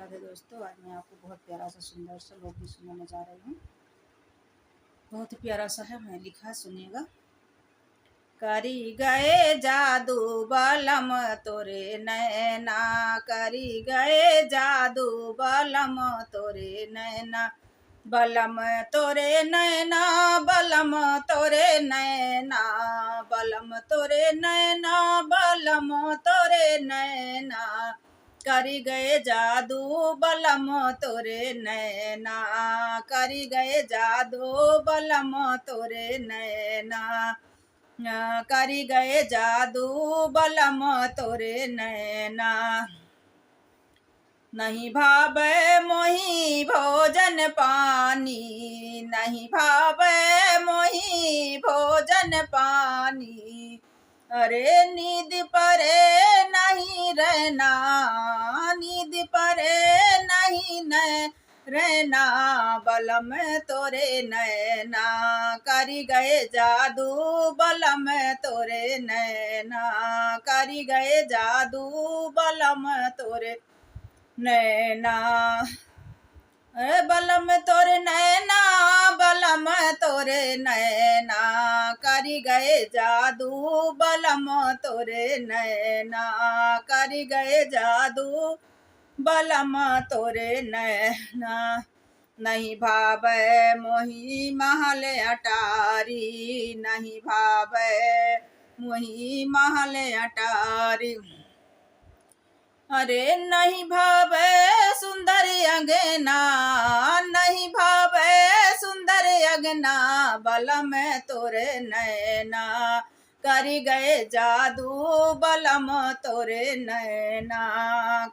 राधे दोस्तों। आज मैं आपको बहुत प्यारा सा सुंदर सा लोकगीत सुनाने जा रही हूँ। बहुत ही प्यारा सा है, मैं लिखा सुनिएगा। करी गए जादू बलम तोरे नैना, करी गए जादू बलम तोरे नैना, बलम तोरे नैना, बलम तोरे नैना, बलम तोरे नैना, बलम तोरे नैना, करी गए जादू बलम तोरे नैना, करी गए जादू बलम तोरे नैना, करी गए जादू बलम तोरे नैना। नहीं भावे मोही भोजन पानी, नहीं भावे मोही भोजन पानी, अरे नींद परे नहीं रहना, नींद परे नहीं न रहना, बलम तोरे नैना, करी गए जादू बलम तोरे नैना, करी गए जादू बलम तोरे नैना, बलम तोरे नैना, बलम तोरे नैना, करी गए जादू बलम तोरे नैना, करी गए जादू बलम तोरे नैना। नहीं भावे मोही महल अटारी, नहीं भावे मोही महल अटारी, अरे नहीं भावे सुंदर अंगना, नहीं भावे सुंदर अंगना, बलम तोरे नैना, करी गए जादू बलम तोरे नैना,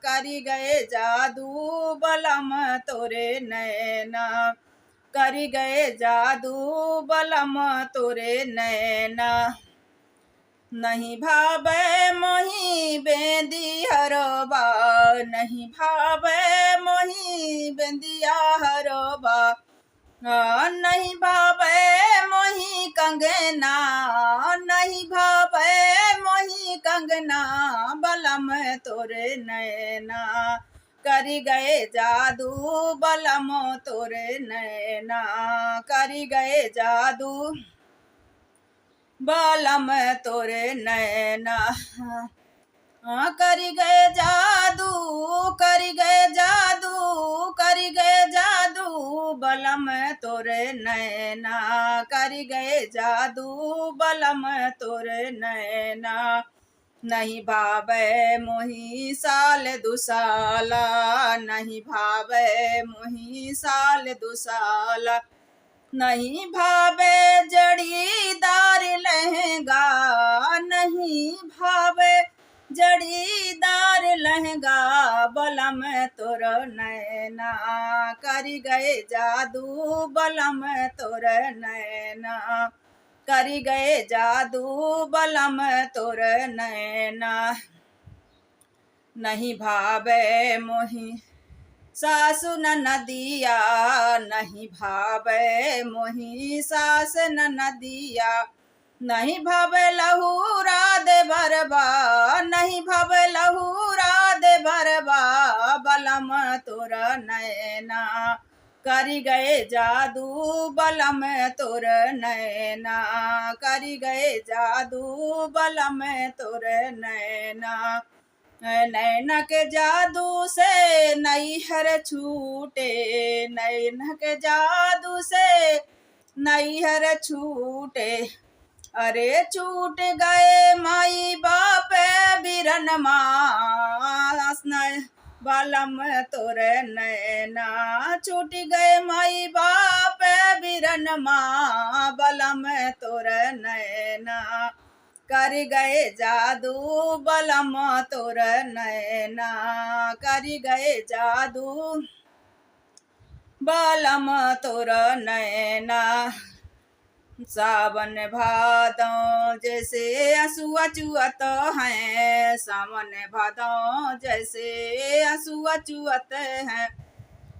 करी गए जादू बलम तोरे नैना, करी गए जादू बलम तोरे नैना। नहीं भावे मोही बेंदी हरोबा, नहीं भावे मोही बेंदिया हरोबा, नहीं भावे मोही कंगना, नहीं भावे मोही कंगना, बलम तोरे नैना, करी गए जादू बलम तोरे नैना, करी गए जादू बलम तोरे नैना, करी गए जादू, करी गए जादू, करी गए जादू, बलम तोरे नैना, करी गए जादू बलम तोरे नैना। नहीं भावे मोही साल दुसाला, नहीं भावे मोही साल दुसाला, नहीं भावे जड़ीदार लहंगा, नहीं भावे जड़ीदार लहंगा, बलम तोर नैना, करी गए जादू बलम तोर नैना, करी गए जादू बलम तोर नैना। नहीं भावे मोही सासु नदिया, नहीं भावे मोही सास नदिया, नहीं भावे लहूरा दे भरबा, नहीं भावे लहूरा दे भरबा, बलम तोर नैना, करी गए जादू बलम तोर नैना, करी गए जादू बलम तोर नैना। नैना के जादू से नैहर छूटे, नैना के जादू से नैहर छूटे, अरे छूट गए माई बाप बिरन मास, बलम तोरे नैना, छूट गए माई बाप बिरन माँ, बलम तोरे नैना, कर गए जादू बलम तोर नैना, कर गए जादू बलम तोर नैना। सावन भादों जैसे आंसुआ चुअत हैं, सावन भादों जैसे आंसुआ चुअत हैं,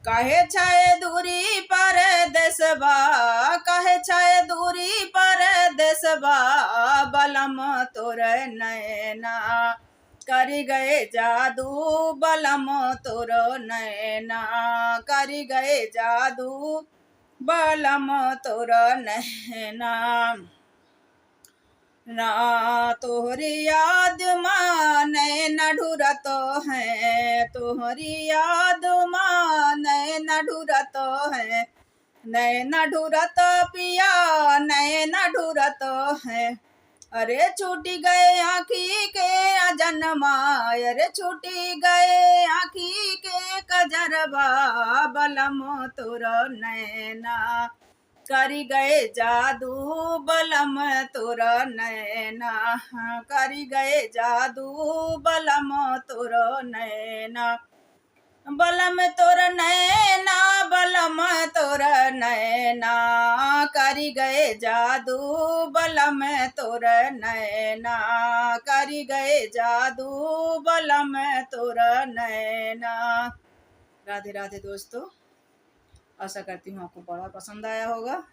कहे छाए दूरी पर देसबा, कहे छाए दूरी पर देसबा, बलम तोर नैना, करी गए जादू बलम तोर नैना, करी गए जादू बलम तोर नैना। ना तोहरी याद माँ नैना ढूरत है, तोहरी याद माँ नैना ढूरत है, नैना ढूरत पिया नैना ढूरत है। अरे छूटी गए आँखी के अजन्मा, अरे छूटी गए आँखी के कजरबा बलम तोर नैना, करी गए जादू बलम तोर नैना, करी गए जादू बलम तोर नैना, बलम तोर नैना, बलम तोर नैना, करी गए जादू बलम तोर नैना, करी गए जादू बलम तोर नैना। राधे राधे दोस्तों, आशा करती हूँ आपको बड़ा पसंद आया होगा।